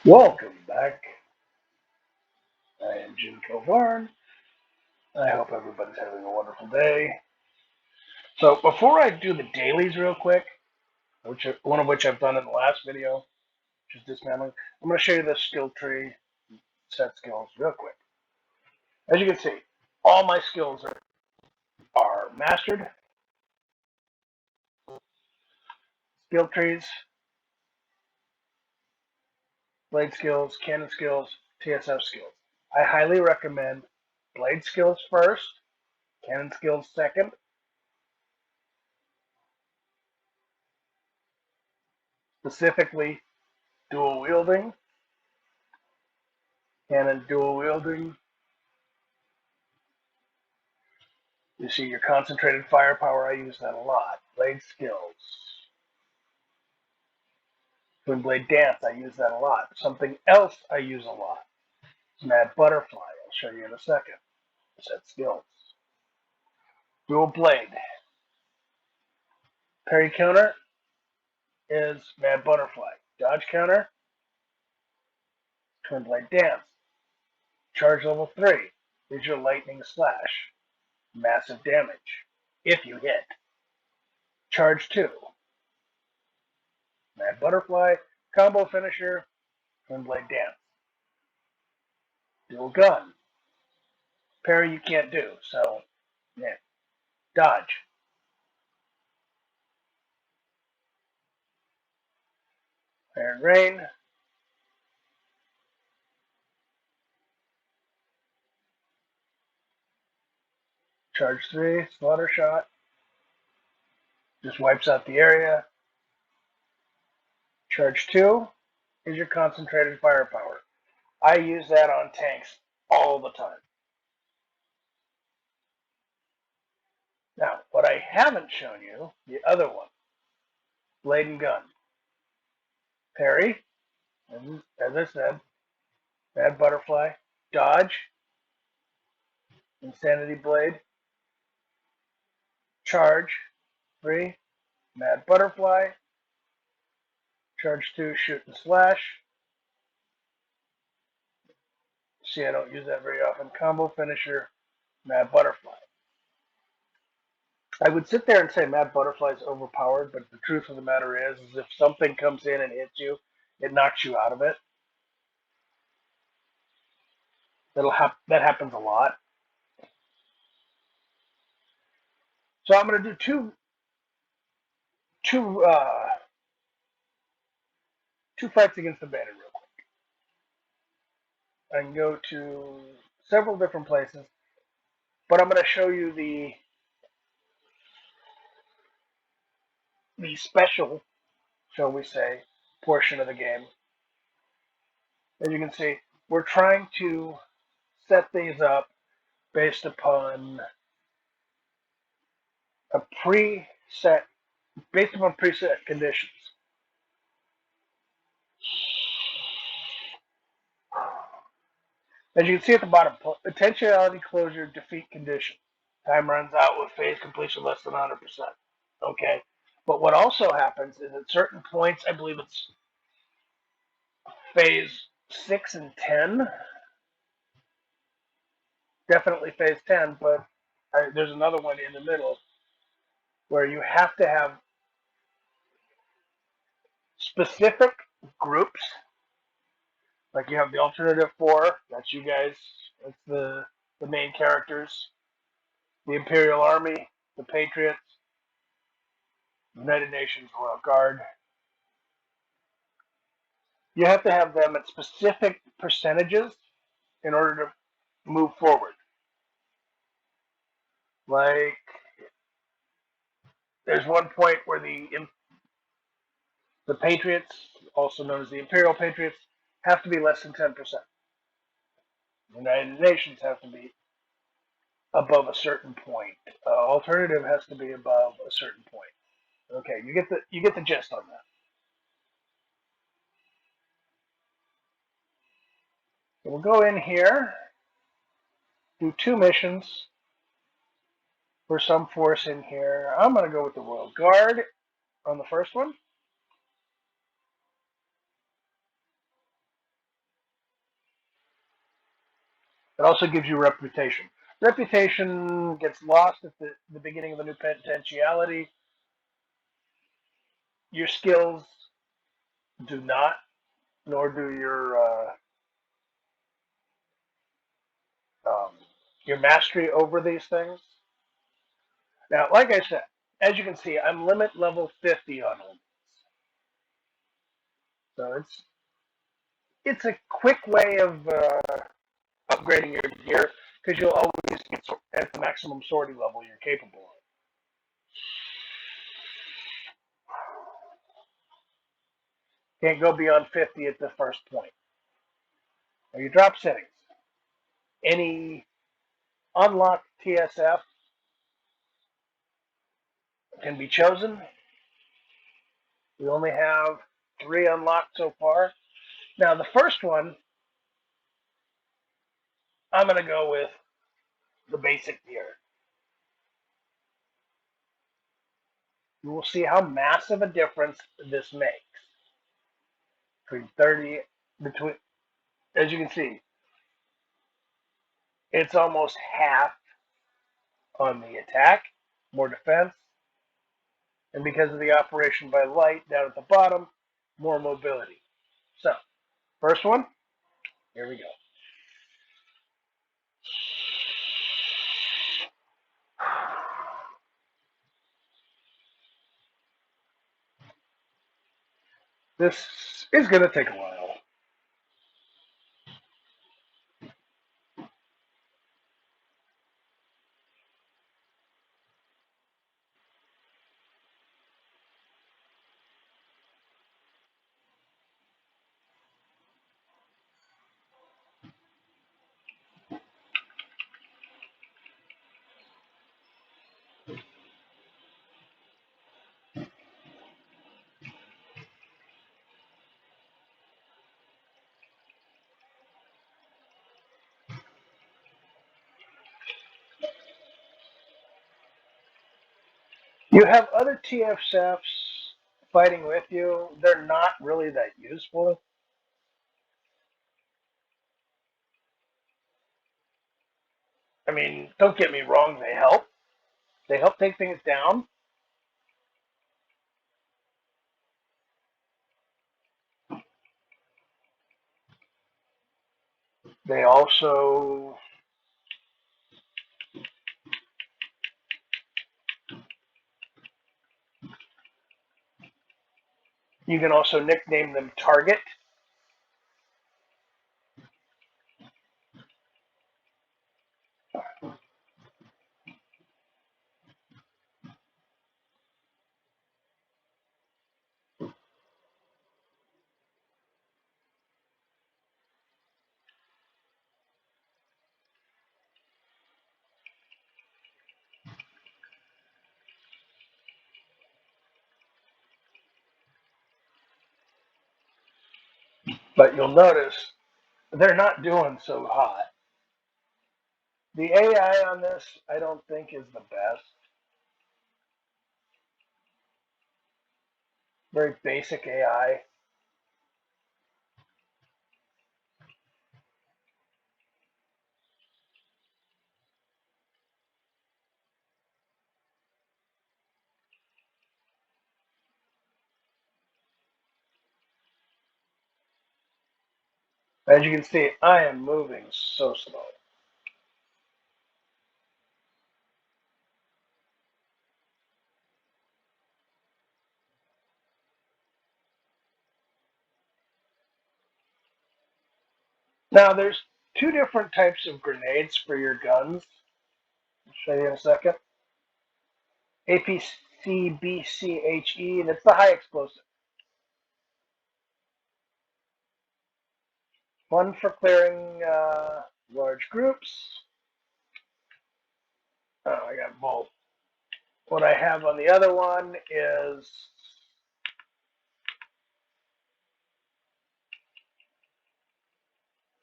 Welcome back. I am Jim Kilvarn. I hope everybody's having a wonderful day. So before I do the dailies real quick, one of which I've done in the last video, which is dismantling, I'm going to show you the skill tree set skills real quick. As you can see, all my skills are mastered. Skill trees, blade skills, cannon skills, TSF skills. I highly recommend blade skills first, cannon skills second, specifically dual wielding, cannon dual wielding. You see your concentrated firepower, I use that a lot. Blade skills. Twin blade dance, I use that a lot. Something else I use a lot is mad butterfly. I'll show you in a second. Set skills. Dual blade. Parry counter is mad butterfly. Dodge counter, twin blade dance. Charge level 3 is your lightning slash. Massive damage if you hit. Charge 2. Mad butterfly, combo finisher, twin blade dance. Dual gun. Parry you can't do, so yeah. Dodge. Iron Rain. Charge 3, Slaughter Shot. Just wipes out the area. Charge 2 is your concentrated firepower. I use that on tanks all the time. Now, what I haven't shown you, the other one, blade and gun. Parry, as I said, mad butterfly, dodge, insanity blade, charge 3, mad butterfly, charge 2, shoot and slash. See, I don't use that very often. Combo finisher, mad butterfly. I would sit there and say Mad Butterfly is overpowered, but the truth of the matter is if something comes in and hits you, it knocks you out of it. That happens a lot. So I'm going to do two fights against the bandit real quick. I can go to several different places, but I'm going to show you the special, shall we say, portion of the game. As you can see, we're trying to set these up based upon preset conditions. As you can see at the bottom, potentiality closure defeat condition. Time runs out with phase completion less than 100%. Okay, but what also happens is at certain points, I believe it's phase 6 and 10, definitely phase 10, but there's another one in the middle where you have to have specific groups. Like you have the alternative 4, that's you guys, that's the main characters, the Imperial Army, the Patriots, United Nations Royal Guard. You have to have them at specific percentages in order to move forward. Like, there's one point where the Patriots, also known as the Imperial Patriots, have to be less than 10%. The United Nations have to be above a certain point. Alternative has to be above a certain point. Okay, you get the gist on that. So we'll go in here, do 2 missions for some force in here. I'm going to go with the Royal Guard on the first one. It also gives you reputation. Reputation gets lost at the beginning of a new potentiality. Your skills do not, nor do um, your mastery over these things. Now, like I said, as you can see, I'm limit level 50 on them. So it's a quick way of upgrading your gear because you'll always get at the maximum sorting level you're capable of. Can't go beyond 50 at the first point. Now your drop settings. Any unlocked TSF can be chosen. We only have 3 unlocked so far. Now the first one, I'm going to go with the basic gear. You will see how massive a difference this makes. Between, as you can see, it's almost half on the attack, more defense, and because of the operation by light down at the bottom, more mobility. So, first one, here we go. This is going to take a while. You have other TFFs fighting with you. They're not really that useful. I mean, don't get me wrong, they help. They help take things down. They also, you can also nickname them Target. But you'll notice they're not doing so hot. The AI on this, I don't think, is the best. Very basic AI. As you can see, I am moving so slow. Now, there's 2 different types of grenades for your guns. I'll show you in a second. APCBCHE, and it's the high explosive. One for clearing large groups. Oh, I got both. What I have on the other one is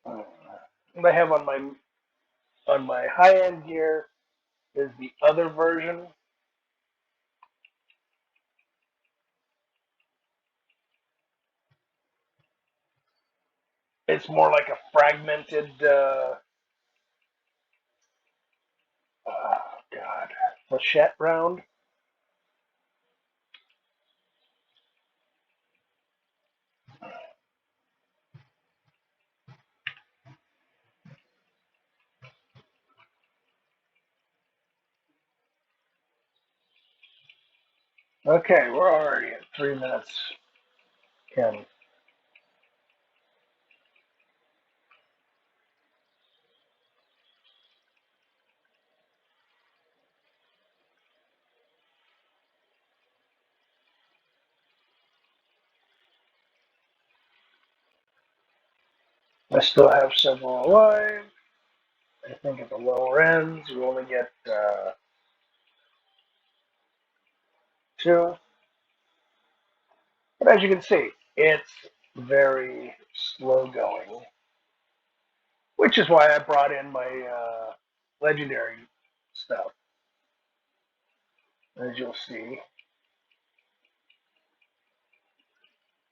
what I have on my high end gear is the other version. It's more like a fragmented flechette round. Okay, we're already at 3 minutes in. I still have several alive. I think at the lower ends, we only get 2. But as you can see, it's very slow going, which is why I brought in my legendary stuff, as you'll see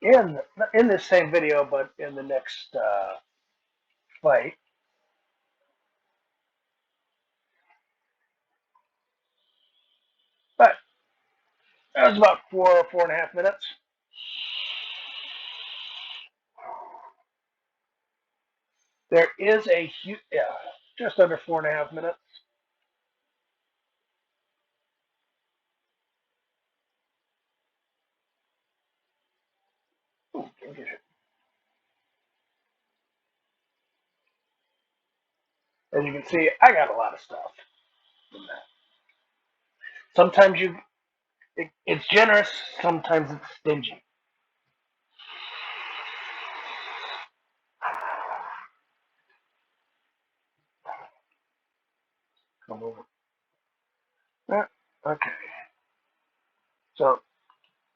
in this same video, but in the next fight. But that was about 4.5 minutes. There is a huge, just under 4.5 minutes. Ooh, as you can see, I got a lot of stuff in that. Sometimes it's generous, sometimes it's stingy. Come over. Okay. So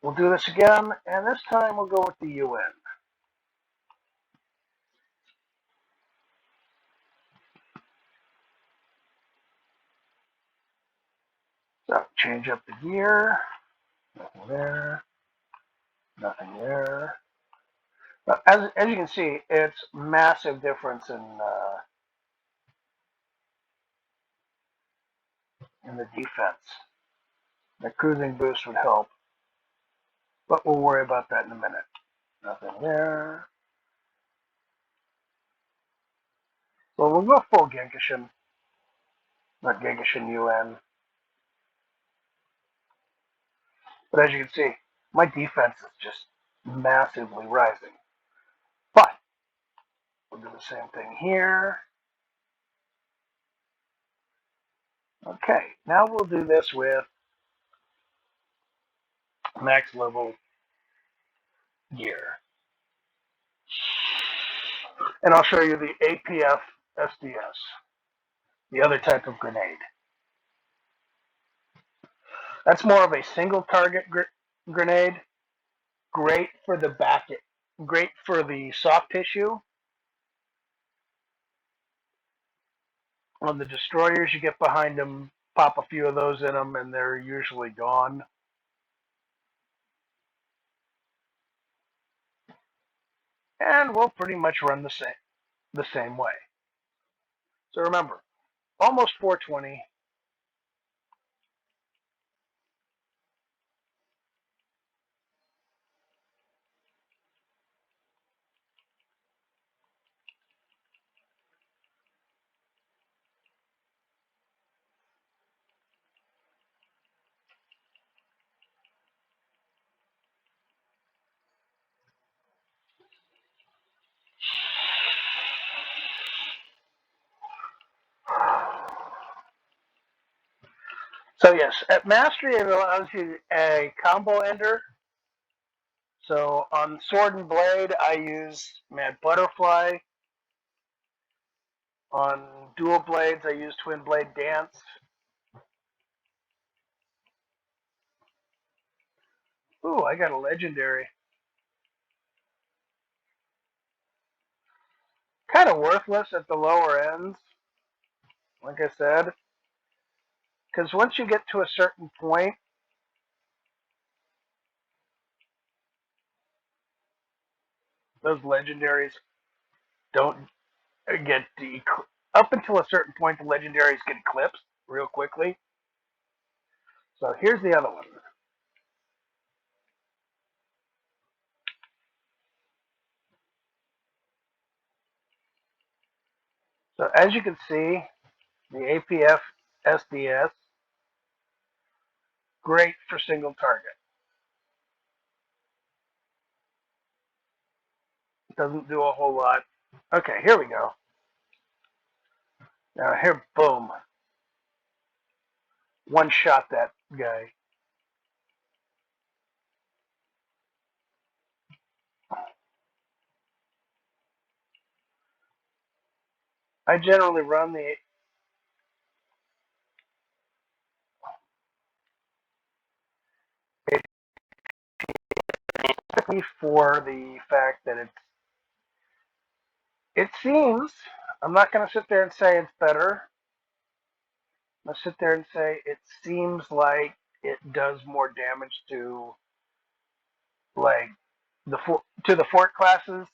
we'll do this again, and this time we'll go with the UN. So change up the gear. Nothing there. Nothing there. Now, as you can see, it's massive difference in the defense. The cruising boost would help, but we'll worry about that in a minute. Nothing there. So we'll go full Genkishin, not Genkishin UN. But as you can see, my defense is just massively rising. But we'll do the same thing here. Okay, now we'll do this with max level gear. And I'll show you the APF SDS, the other type of grenade. That's more of a single target grenade. Great for the back, great for the soft tissue. On the destroyers, you get behind them, pop a few of those in them, and they're usually gone. And we'll pretty much run the same way. So remember, almost 420. So yes, at Mastery it allows you a combo ender. So on Sword and Blade, I use Mad Butterfly. On Dual Blades, I use Twin Blade Dance. Ooh, I got a legendary. Kind of worthless at the lower ends, like I said. Because once you get to a certain point, those legendaries don't get up until a certain point, the legendaries get eclipsed real quickly. So here's the other one. So as you can see, the APF SDS, great for single target. Doesn't do a whole lot. Okay, here we go. Now here, boom. One shot that guy. I generally run the for the fact that it seems, I'm not going to sit there and say it's better. I'm going to sit there and say it seems like it does more damage to like the fort classes.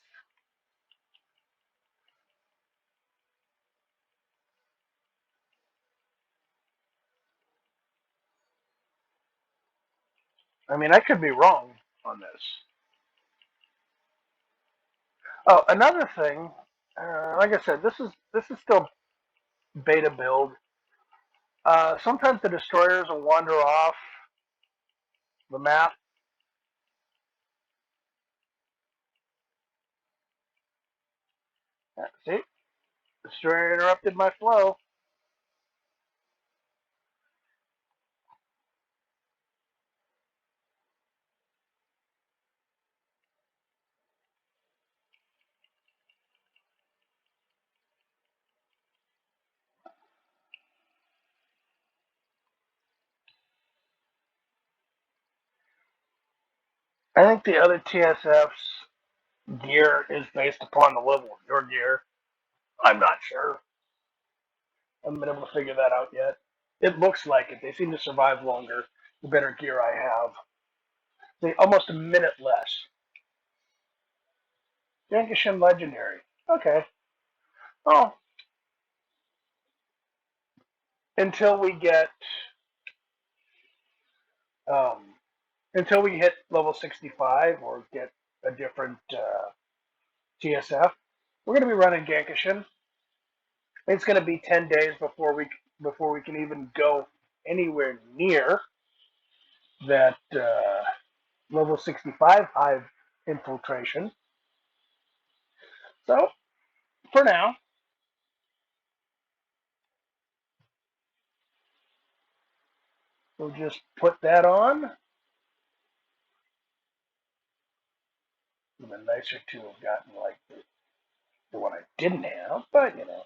I mean, I could be wrong on this. Oh, another thing, like I said, this is still beta build. Sometimes the destroyers will wander off the map. See, destroyer interrupted my flow. I think the other TSF's gear is based upon the level of your gear. I'm not sure. I haven't been able to figure that out yet. It looks like it. They seem to survive longer the better gear I have. See, almost a minute less. Yankishim Legendary. Okay. Oh, until we get um, until we hit level 65 or get a different TSF, we're going to be running Gankishin. It's going to be 10 days before we can even go anywhere near that level 65 hive infiltration. So for now, we'll just put that on. It would have been nicer to have gotten like the one I didn't have, but you know.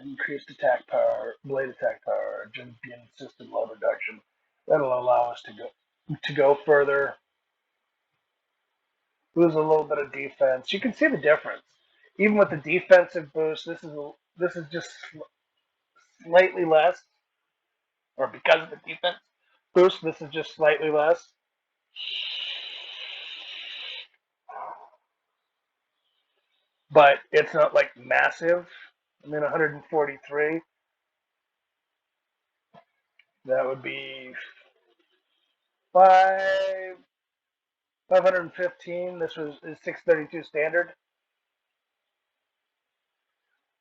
Increased attack power, blade attack power, champion system load reduction. That'll allow us to go further. Lose a little bit of defense. You can see the difference. Even with the defensive boost, this is just slightly less, or because of the defense boost, this is just slightly less. But it's not like massive. I mean, 143. That would be 515. This is 632 standard.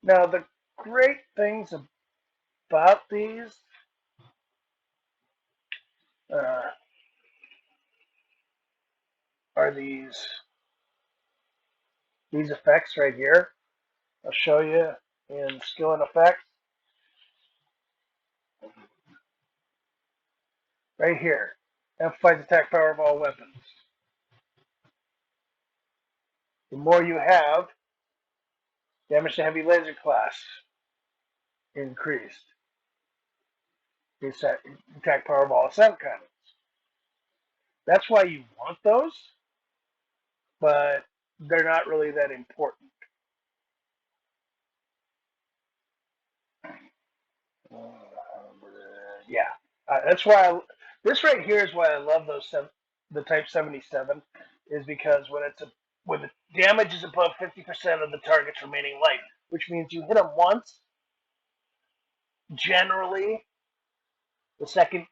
Now the great things about these uh, are these effects right here. I'll show you in skill and effects. Right here. Amplifies attack power of all weapons. The more you have, damage to heavy laser class increased. The attack power of all ascent cannons. That's why you want those, but they're not really that important. Yeah, that's why this right here is why I love the Type 77 is because when the damage is above 50% of the target's remaining life, which means you hit them once, generally, the second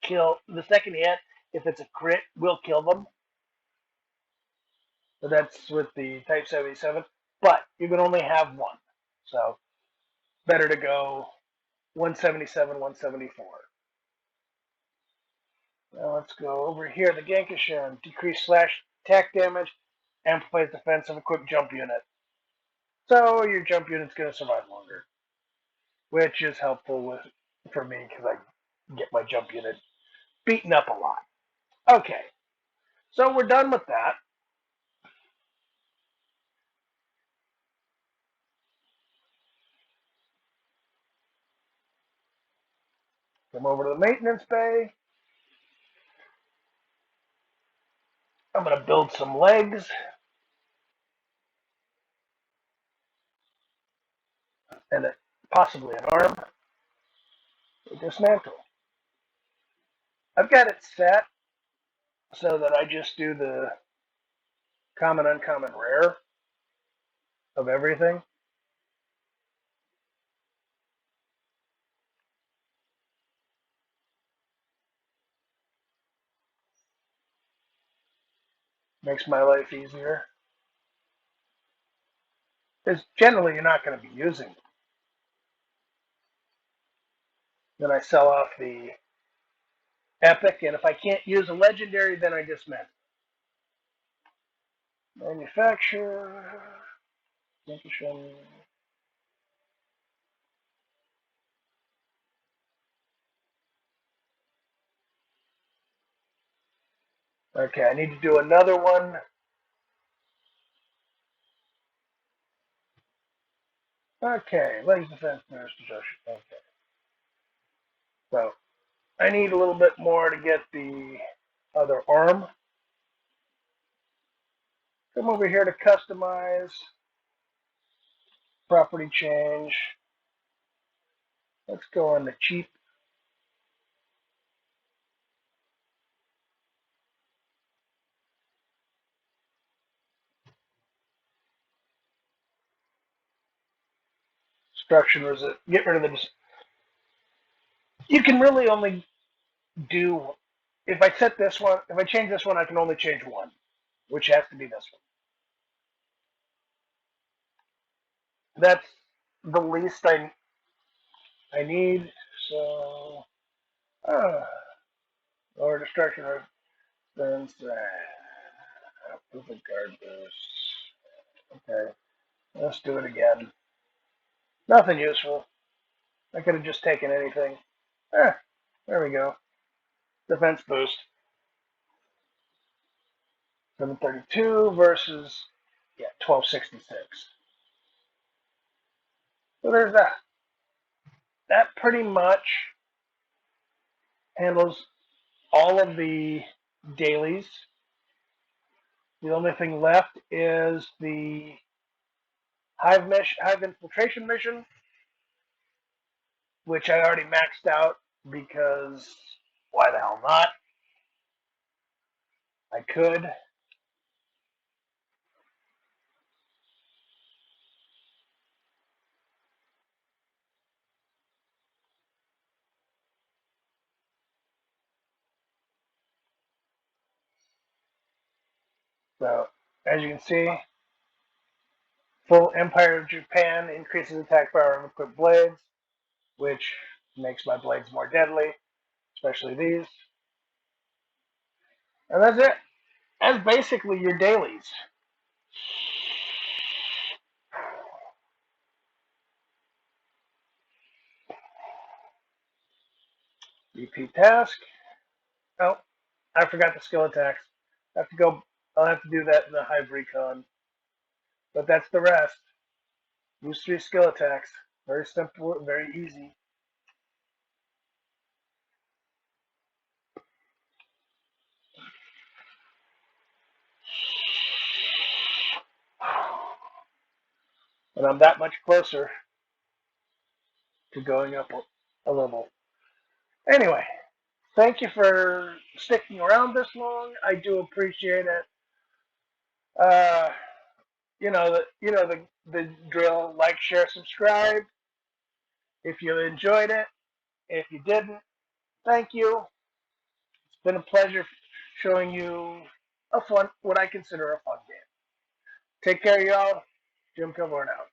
hit, if it's a crit, will kill them. So that's with the Type 77. But you can only have one. So better to go 177, 174. Now let's go over here. The Genkishin, decrease slash attack damage, amplifies defense of a quick jump unit. So your jump unit's going to survive longer, which is helpful for me because I get my jump unit beaten up a lot. Okay, so we're done with that. Come over to the maintenance bay. I'm going to build some legs and possibly an arm to dismantle. I've got it set so that I just do the common, uncommon, rare of everything. Makes my life easier. Because generally you're not going to be using them. Then I sell off the epic, and if I can't use a legendary, then I dismantle. Manufacture. Okay, I need to do another one. Okay, legs defense nurse suggestion. Okay. So I need a little bit more to get the other arm. Come over here to customize. Property change. Let's go on the cheap. Destruction resist. Get rid of the. You can really only do. If I set this one, if I change this one, I can only change one, which has to be this one. That's the least I need. So, lower destruction resistance. Perfect guard boost. Okay, let's do it again. Nothing useful. I could have just taken anything. There we go. Defense boost. 732 versus 1266. So there's that. That pretty much handles all of the dailies. The only thing left is the hive infiltration mission, which I already maxed out because why the hell not? I could. So, as you can see, full Empire of Japan increases attack power of equipped blades, which makes my blades more deadly, especially these. And that's it. That's basically your dailies. Repeat task. Oh, I forgot the skill attacks. I'll have to do that in the Hive Recon. But that's the rest. Use 3 skill attacks. Very simple, very easy. And I'm that much closer to going up a level. Anyway, thank you for sticking around this long. I do appreciate it. The drill. Like, share, subscribe. if you enjoyed it. If you didn't, thank you. It's been a pleasure showing you what I consider a fun game. Take care, y'all. Jim Kilborn out.